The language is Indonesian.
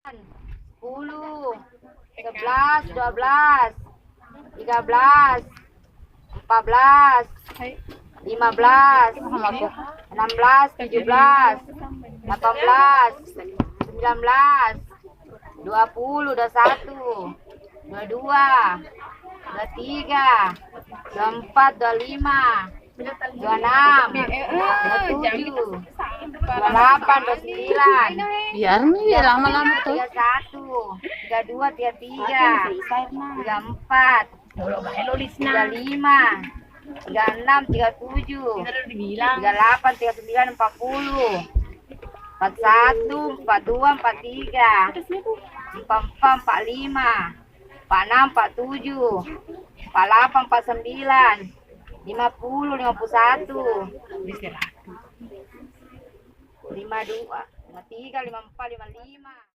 10, 11, 12, 13, 14, 15, 16, 17, 18, 19, 20, 21, 22, 23, 24, 25, 26, 27, 28, 29, Biar nih lama-lama tuh. 31, 32, 33, 34, 35, 36, 37, 38, 39, 40, 41, 42, 43, 44, 45, 46, 47, 48, 49, 50, 51, 52, 53, 54, 55.